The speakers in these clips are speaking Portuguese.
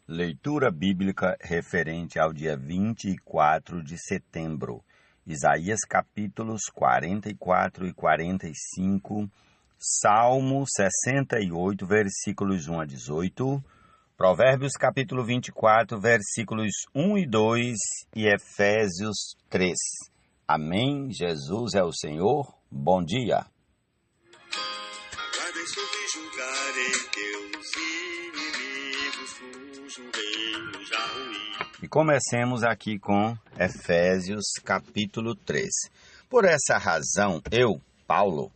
Leitura bíblica referente ao dia 24 de setembro. Isaías capítulos 44 e 45, Salmo 68, versículos 1 a 18, Provérbios capítulo 24, versículos 1 e 2 e Efésios 3. Amém. Jesus é o Senhor. Bom dia. Aguardem subjugarem teus inimigos, cujo reino já ruí. E comecemos aqui com Efésios capítulo 3. Por essa razão, eu, Paulo,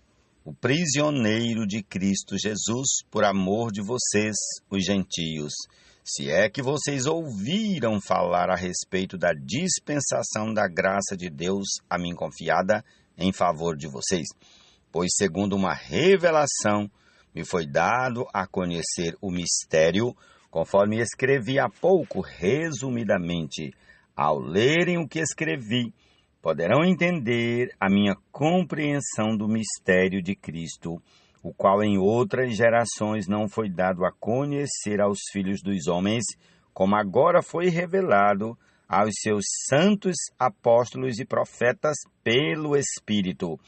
o prisioneiro de Cristo Jesus, por amor de vocês, os gentios, se é que vocês ouviram falar a respeito da dispensação da graça de Deus a mim confiada em favor de vocês, pois segundo uma revelação me foi dado a conhecer o mistério, conforme escrevi há pouco resumidamente. Ao lerem o que escrevi, poderão entender a minha compreensão do mistério de Cristo, o qual em outras gerações não foi dado a conhecer aos filhos dos homens, como agora foi revelado aos seus santos apóstolos e profetas pelo Espírito.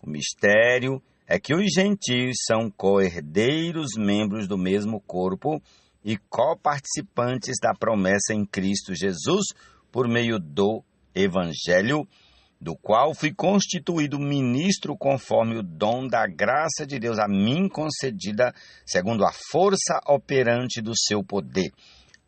O mistério é que os gentios são co-herdeiros, membros do mesmo corpo e coparticipantes da promessa em Cristo Jesus por meio do Evangelho, do qual fui constituído ministro conforme o dom da graça de Deus a mim concedida, segundo a força operante do seu poder.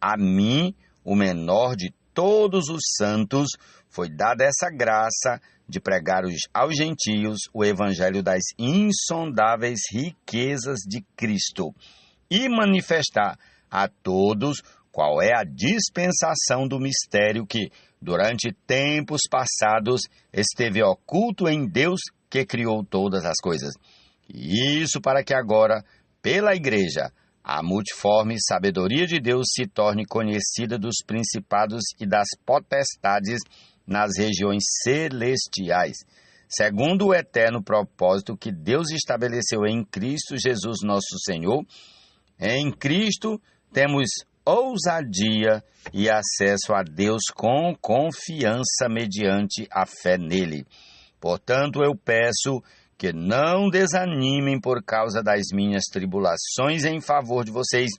A mim, o menor de todos os santos, foi dada essa graça de pregar aos gentios o evangelho das insondáveis riquezas de Cristo e manifestar a todos qual é a dispensação do mistério que, durante tempos passados, esteve oculto em Deus que criou todas as coisas. E isso para que agora, pela Igreja, a multiforme sabedoria de Deus se torne conhecida dos principados e das potestades nas regiões celestiais, segundo o eterno propósito que Deus estabeleceu em Cristo Jesus nosso Senhor. Em Cristo temos ousadia e acesso a Deus com confiança mediante a fé nele. Portanto, eu peço que não desanimem por causa das minhas tribulações em favor de vocês,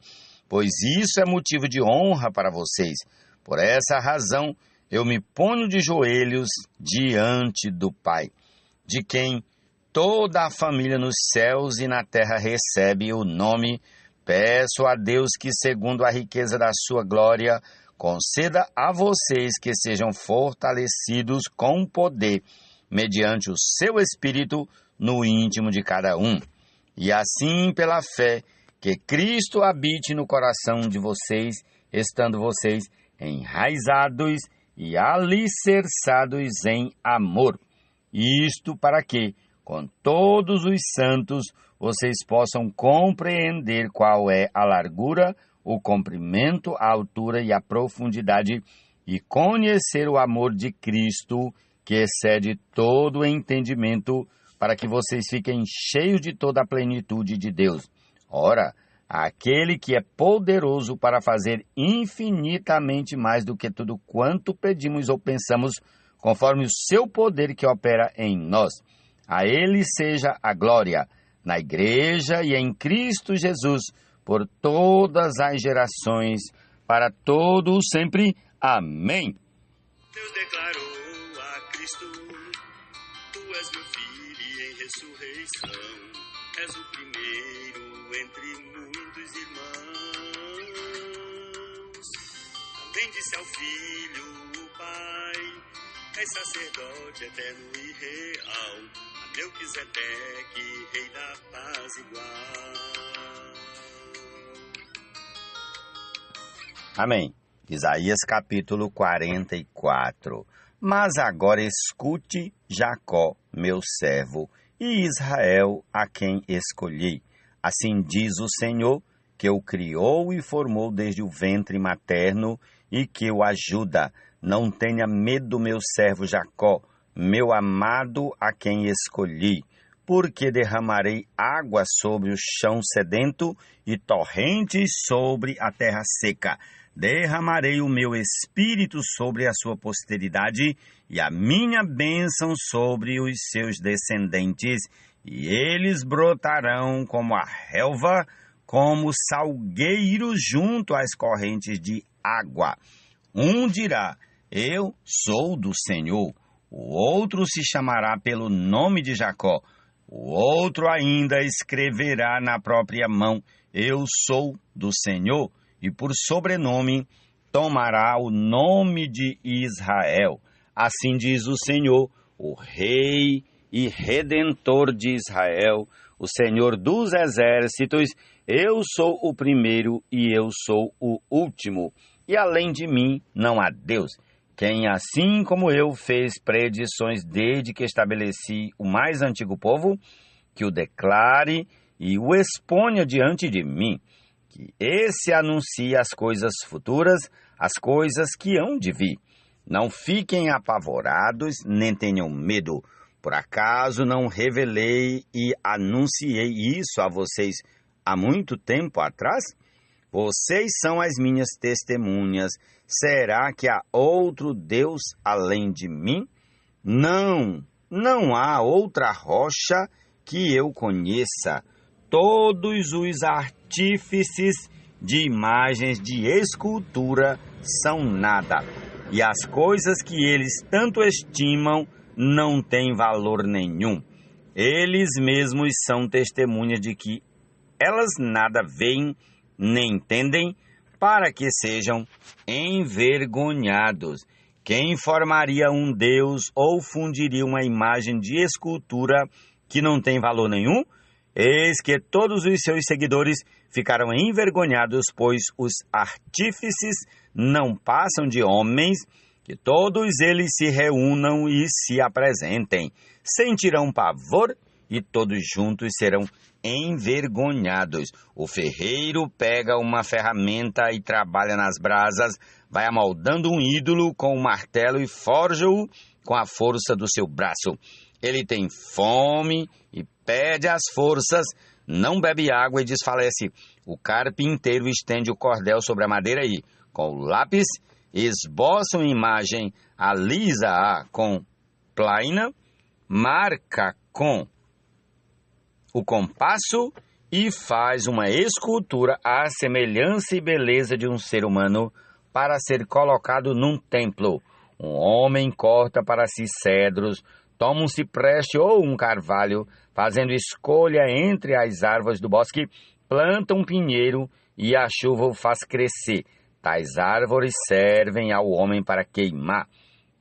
pois isso é motivo de honra para vocês. Por essa razão, eu me ponho de joelhos diante do Pai, de quem toda a família nos céus e na terra recebe o nome. Peço a Deus que, segundo a riqueza da sua glória, conceda a vocês que sejam fortalecidos com poder, mediante o seu Espírito, no íntimo de cada um. E assim, pela fé, que Cristo habite no coração de vocês, estando vocês enraizados e alicerçados em amor. Isto para que, com todos os santos, vocês possam compreender qual é a largura, o comprimento, a altura e a profundidade, e conhecer o amor de Cristo, que excede todo o entendimento, para que vocês fiquem cheios de toda a plenitude de Deus. Ora, aquele que é poderoso para fazer infinitamente mais do que tudo quanto pedimos ou pensamos, conforme o seu poder que opera em nós. A ele seja a glória, na Igreja e em Cristo Jesus, por todas as gerações, para todos sempre. Amém. Deus declarou a Cristo: Tu és meu filho em ressurreição, és o primeiro entre muitos irmãos. Também disse ao Filho, o Pai: És sacerdote eterno e real, a Melquisedeque, rei da paz igual. Amém. Isaías capítulo 44. Mas agora escute Jacó, meu servo, e Israel, a quem escolhi. Assim diz o Senhor, que o criou e formou desde o ventre materno e que o ajuda. Não tenha medo, meu servo Jacó, meu amado, a quem escolhi, porque derramarei água sobre o chão sedento e torrentes sobre a terra seca. derramarei o meu espírito sobre a sua posteridade e a minha bênção sobre os seus descendentes, e eles brotarão como a relva, como salgueiros junto às correntes de água. Um dirá: eu sou do Senhor. O outro se chamará pelo nome de Jacó. O outro ainda escreverá na própria mão: eu sou do Senhor. E por sobrenome tomará o nome de Israel. Assim diz o Senhor, o Rei e Redentor de Israel, o Senhor dos exércitos: eu sou o primeiro e eu sou o último, e além de mim não há Deus. Quem, assim como eu, fez predições desde que estabeleci o mais antigo povo, que o declare e o exponha diante de mim, que esse anuncie as coisas futuras, as coisas que hão de vir. Não fiquem apavorados, nem tenham medo. Por acaso não revelei e anunciei isso a vocês há muito tempo atrás? Vocês são as minhas testemunhas. Será que há outro Deus além de mim? Não há outra rocha que eu conheça. Todos os artífices de imagens de escultura são nada, e as coisas que eles tanto estimam não têm valor nenhum. Eles mesmos são testemunhas de que elas nada veem nem entendem, para que sejam envergonhados. Quem formaria um Deus ou fundiria uma imagem de escultura que não tem valor nenhum? Eis que todos os seus seguidores ficaram envergonhados, pois os artífices não passam de homens, que todos eles se reúnam e se apresentem. Sentirão pavor e todos juntos serão envergonhados. O ferreiro pega uma ferramenta e trabalha nas brasas, vai amoldando um ídolo com um martelo e forja-o com a força do seu braço. Ele tem fome e perde as forças, não bebe água e desfalece. O carpinteiro estende o cordel sobre a madeira e, com o lápis, esboça uma imagem, alisa-a com plaina, marca com o compasso e faz uma escultura à semelhança e beleza de um ser humano para ser colocado num templo. Um homem corta para si cedros, toma um cipreste ou um carvalho, fazendo escolha entre as árvores do bosque, planta um pinheiro e a chuva o faz crescer. Tais árvores servem ao homem para queimar.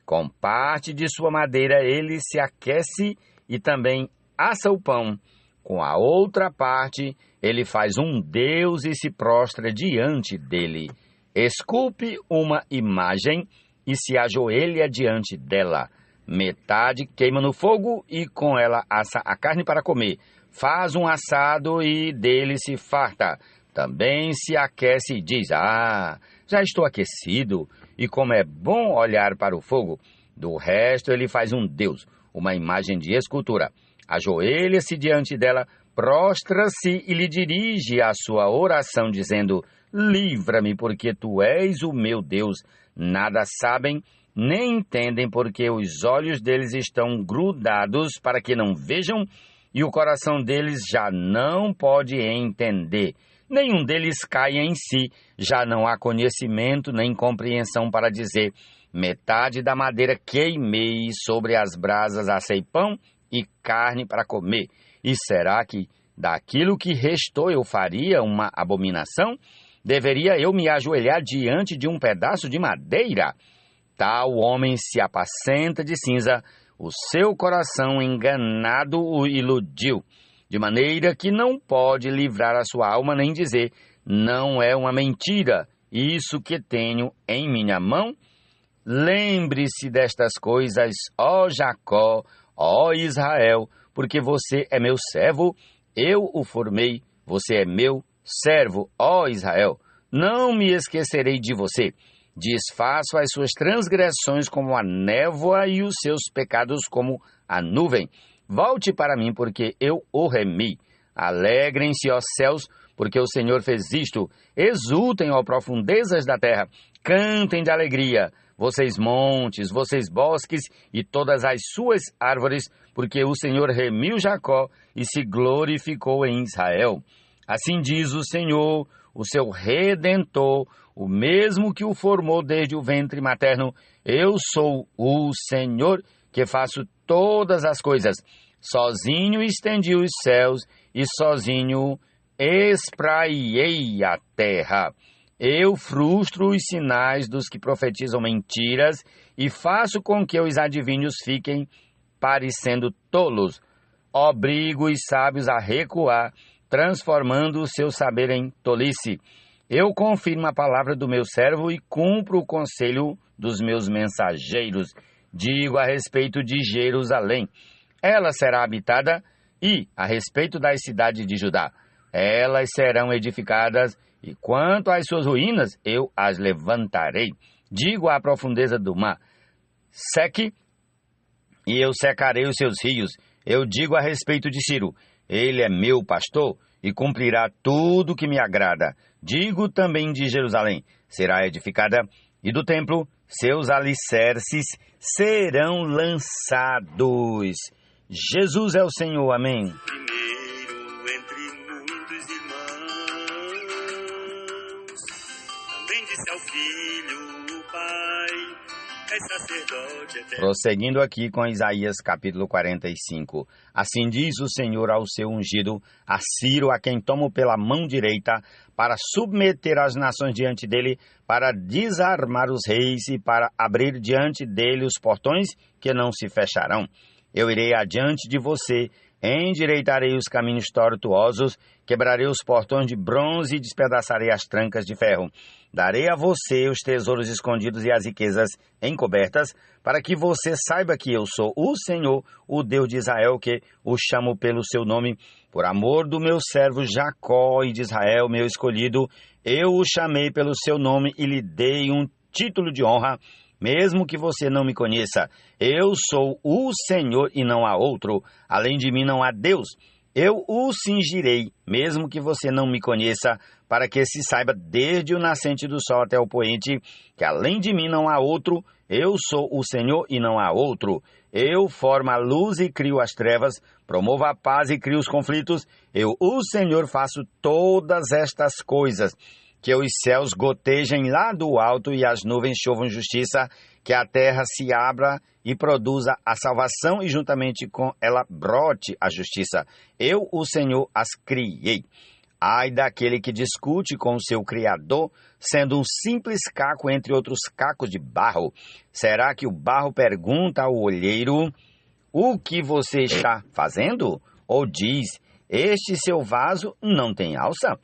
Com parte de sua madeira ele se aquece e também assa o pão. Com a outra parte ele faz um deus e se prostra diante dele. Esculpe uma imagem e se ajoelha diante dela. Metade queima no fogo e com ela assa a carne para comer. Faz um assado e dele se farta. Também se aquece e diz: já estou aquecido, e como é bom olhar para o fogo. Do resto ele faz um deus, uma imagem de escultura. Ajoelha-se diante dela, prostra-se e lhe dirige a sua oração, dizendo: livra-me, porque tu és o meu Deus. Nada sabem, nem entendem, porque os olhos deles estão grudados para que não vejam, e o coração deles já não pode entender. Nenhum deles cai em si, já não há conhecimento nem compreensão para dizer: metade da madeira queimei, sobre as brasas assei pão e carne para comer. E será que daquilo que restou eu faria uma abominação? Deveria eu me ajoelhar diante de um pedaço de madeira? Tal homem se apacenta de cinza, o seu coração enganado o iludiu, de maneira que não pode livrar a sua alma nem dizer: não é uma mentira isso que tenho em minha mão? Lembre-se destas coisas, ó Jacó, ó Israel, porque você é meu servo, eu o formei, você é meu servo, ó Israel. Não me esquecerei de você. Desfaço as suas transgressões como a névoa e os seus pecados como a nuvem. Volte para mim, porque eu o remi. Alegrem-se, ó céus, porque o Senhor fez isto. Exultem, ó profundezas da terra, cantem de alegria, vocês montes, vocês bosques e todas as suas árvores, porque o Senhor remiu Jacó e se glorificou em Israel. Assim diz o Senhor, o seu Redentor, o mesmo que o formou desde o ventre materno. Eu sou o Senhor, que faço todas as coisas. Sozinho estendi os céus e sozinho espraiei a terra. Eu frustro os sinais dos que profetizam mentiras e faço com que os adivinhos fiquem parecendo tolos. Obrigo os sábios a recuar, transformando o seu saber em tolice. Eu confirmo a palavra do meu servo e cumpro o conselho dos meus mensageiros. Digo a respeito de Jerusalém, ela será habitada, e a respeito das cidades de Judá, elas serão edificadas, e quanto às suas ruínas, eu as levantarei. Digo à profundeza do mar, seque, e eu secarei os seus rios. Eu digo a respeito de Ciro, ele é meu pastor, e cumprirá tudo o que me agrada. Digo também de Jerusalém, será edificada, e do templo, seus alicerces serão lançados. Jesus é o Senhor, amém. Primeiro entre muitos irmãos, também disse ao filho, o pai, é sacerdote eterno. Prosseguindo aqui com Isaías capítulo 45. Assim diz o Senhor ao seu ungido, a Ciro, a quem tomo pela mão direita, para submeter as nações diante dele, para desarmar os reis e para abrir diante dele os portões que não se fecharão. Eu irei adiante de você, endireitarei os caminhos tortuosos, quebrarei os portões de bronze e despedaçarei as trancas de ferro. Darei a você os tesouros escondidos e as riquezas encobertas, para que você saiba que eu sou o Senhor, o Deus de Israel, que o chamo pelo seu nome. Por amor do meu servo Jacó e de Israel, meu escolhido, eu o chamei pelo seu nome e lhe dei um título de honra, mesmo que você não me conheça. Eu sou o Senhor e não há outro. Além de mim não há Deus. Eu o cingirei, mesmo que você não me conheça, para que se saiba desde o nascente do sol até o poente, que além de mim não há outro. Eu sou o Senhor e não há outro. Eu formo a luz e crio as trevas, promovo a paz e crio os conflitos. Eu, o Senhor, faço todas estas coisas. Que os céus gotejem lá do alto e as nuvens chovam justiça, que a terra se abra e produza a salvação e juntamente com ela brote a justiça. Eu, o Senhor, as criei. Ai daquele que discute com o seu Criador, sendo um simples caco entre outros cacos de barro. Será que o barro pergunta ao olheiro, o que você está fazendo? Ou diz, este seu vaso não tem alça?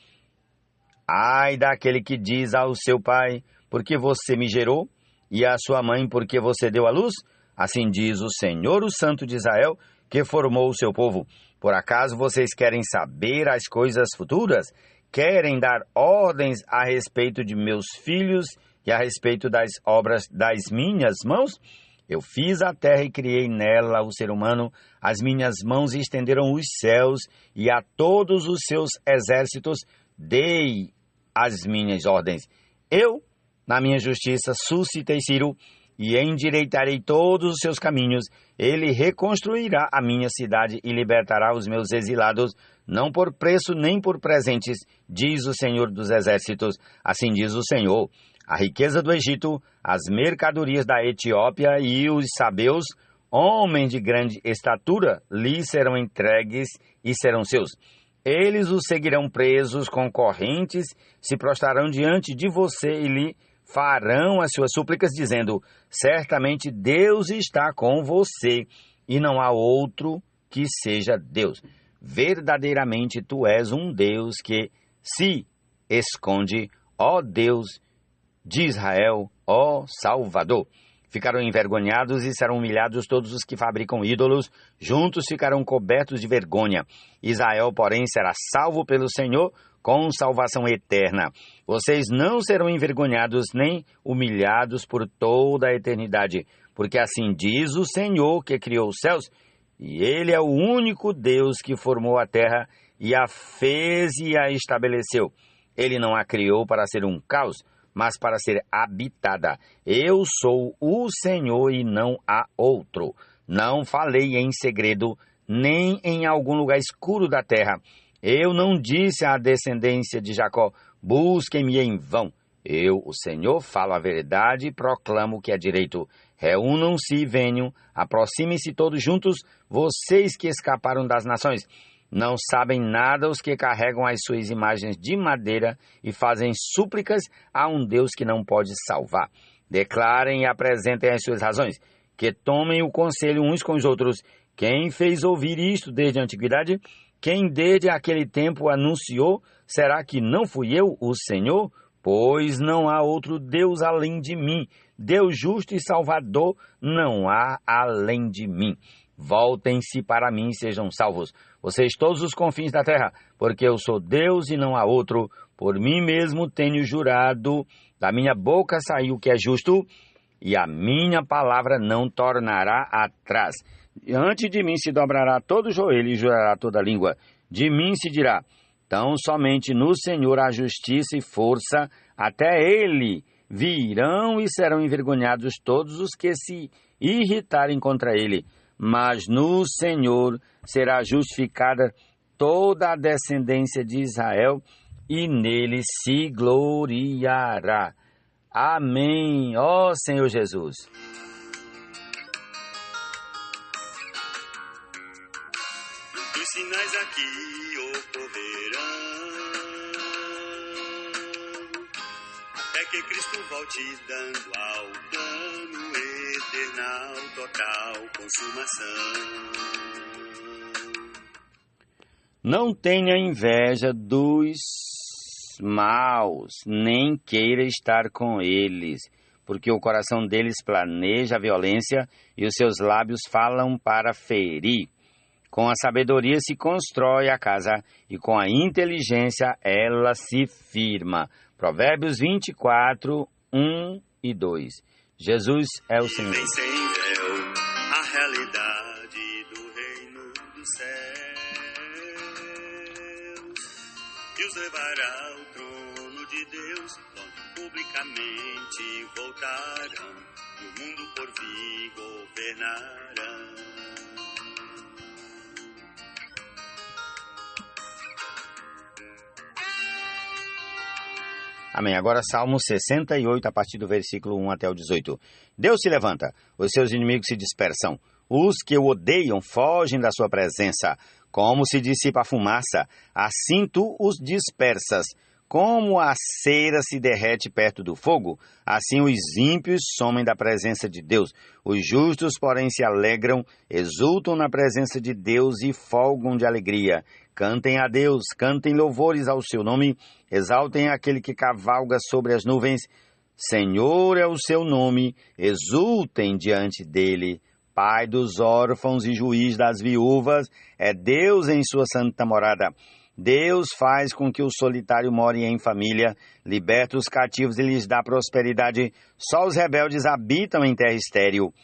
Ai daquele que diz ao seu pai, porque você me gerou, e à sua mãe, porque você deu à luz? Assim diz o Senhor, o Santo de Israel, que formou o seu povo. Por acaso vocês querem saber as coisas futuras? Querem dar ordens a respeito de meus filhos e a respeito das obras das minhas mãos? Eu fiz a terra e criei nela o ser humano. As minhas mãos estenderam os céus e a todos os seus exércitos dei as minhas ordens. Eu, na minha justiça, suscitei Ciro e endireitarei todos os seus caminhos. Ele reconstruirá a minha cidade e libertará os meus exilados, não por preço nem por presentes, diz o Senhor dos Exércitos. Assim diz o Senhor, a riqueza do Egito, as mercadorias da Etiópia e os sabeus, homens de grande estatura, lhe serão entregues e serão seus. Eles o seguirão presos com correntes, se prostrarão diante de você e lhe farão as suas súplicas, dizendo, certamente Deus está com você, e não há outro que seja Deus. Verdadeiramente tu és um Deus que se esconde, ó Deus de Israel, ó Salvador. Ficarão envergonhados e serão humilhados todos os que fabricam ídolos, juntos ficarão cobertos de vergonha. Israel, porém, será salvo pelo Senhor com salvação eterna. Vocês não serão envergonhados nem humilhados por toda a eternidade, porque assim diz o Senhor que criou os céus, e Ele é o único Deus que formou a terra e a fez e a estabeleceu. Ele não a criou para ser um caos, mas para ser habitada. Eu sou o Senhor e não há outro. Não falei em segredo, nem em algum lugar escuro da terra. Eu não disse à descendência de Jacó, busquem-me em vão. Eu, o Senhor, falo a verdade e proclamo o que é direito. Reúnam-se e venham, aproximem-se todos juntos, vocês que escaparam das nações. Não sabem nada os que carregam as suas imagens de madeira e fazem súplicas a um Deus que não pode salvar. Declarem e apresentem as suas razões, que tomem o conselho uns com os outros. Quem fez ouvir isto desde a antiguidade? Quem desde aquele tempo anunciou? Será que não fui eu, o Senhor? Pois não há outro Deus além de mim. Deus justo e salvador não há além de mim. Voltem-se para mim e sejam salvos, vocês todos os confins da terra, porque eu sou Deus e não há outro. Por mim mesmo tenho jurado, da minha boca saiu o que é justo, e a minha palavra não tornará atrás. Diante de mim se dobrará todo o joelho e jurará toda a língua. De mim se dirá, tão somente no Senhor há justiça e força, até Ele virão e serão envergonhados todos os que se irritarem contra Ele. Mas no Senhor será justificada toda a descendência de Israel, e nele se gloriará. Amém. Ó Senhor Jesus. Os sinais aqui ocorrerão, até que Cristo volte dando ao plano eternal, total consumação. Não tenha inveja dos maus, nem queira estar com eles, porque o coração deles planeja a violência e os seus lábios falam para ferir. Com a sabedoria se constrói a casa e com a inteligência ela se firma. Provérbios 24, 1 e 2. Jesus é o Senhor. Vem sem véu a realidade do reino dos céus e os levará ao trono de Deus, onde publicamente voltarão e o mundo por vir governarão. Amém. Agora Salmo 68, a partir do versículo 1 até o 18. Deus se levanta, os seus inimigos se dispersam. Os que o odeiam fogem da sua presença. Como se dissipa a fumaça, assim tu os dispersas. Como a cera se derrete perto do fogo, assim os ímpios somem da presença de Deus. Os justos, porém, se alegram, exultam na presença de Deus e folgam de alegria. Cantem a Deus, cantem louvores ao seu nome, exaltem aquele que cavalga sobre as nuvens. Senhor é o seu nome, exultem diante dele. Pai dos órfãos e juiz das viúvas, é Deus em sua santa morada. Deus faz com que o solitário more em família, liberta os cativos e lhes dá prosperidade. Só os rebeldes habitam em terra estéril.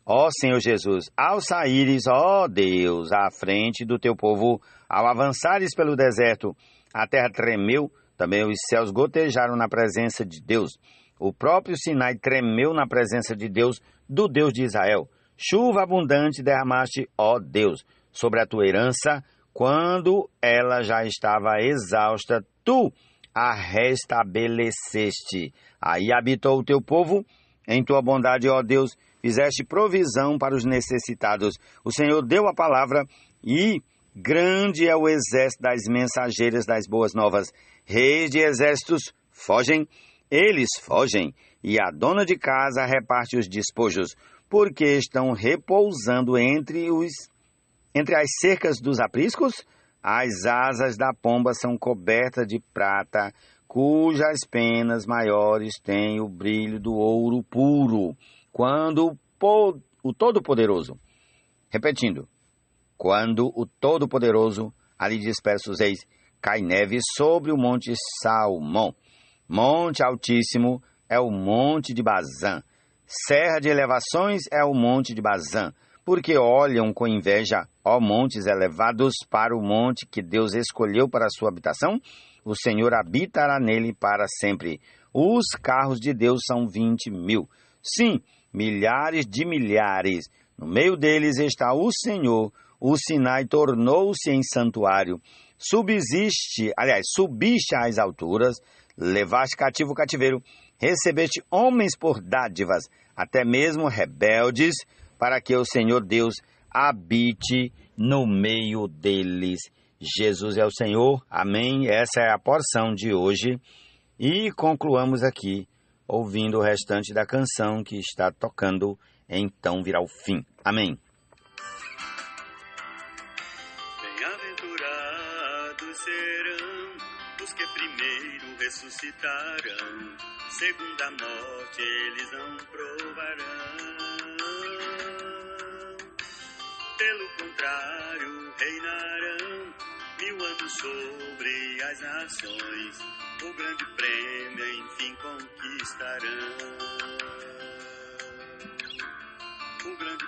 Ó Senhor Jesus, ao saíres, ó Deus, à frente do teu povo, ao avançares pelo deserto, a terra tremeu, também os céus gotejaram na presença de Deus. O próprio Sinai tremeu na presença de Deus, do Deus de Israel. Chuva abundante derramaste, ó Deus, sobre a tua herança, quando ela já estava exausta, tu a restabeleceste. Aí habitou o teu povo, em tua bondade, ó Deus, fizeste provisão para os necessitados. O Senhor deu a palavra e grande é o exército das mensageiras das boas novas. Reis de exércitos fogem, eles fogem, e a dona de casa reparte os despojos, porque estão repousando entre as cercas dos apriscos. As asas da pomba são cobertas de prata, cujas penas maiores têm o brilho do ouro puro. Quando o Todo-Poderoso, repetindo, quando o Todo-Poderoso ali dispersa os reis, cai neve sobre o monte Salmão. Monte altíssimo é o monte de Bazã. Serra de elevações é o monte de Bazã. porque olham com inveja, ó montes elevados, para o monte que Deus escolheu para a sua habitação? O Senhor habitará nele para sempre. Os carros de Deus são 20.000. Sim, milhares de milhares. No meio deles está o Senhor. O Sinai tornou-se em santuário. Subiste às alturas, levaste cativo o cativeiro, recebeste homens por dádivas, até mesmo rebeldes, para que o Senhor Deus habite no meio deles. Jesus é o Senhor, amém? Essa é a porção de hoje. E concluamos aqui, ouvindo o restante da canção que está tocando, Então Virá o Fim. Amém. Bem-aventurados serão os que primeiro ressuscitarão, segunda morte eles não provarão. Pelo contrário, reinarão 1000 anos sobre as nações, o grande prêmio enfim conquistarão. O grande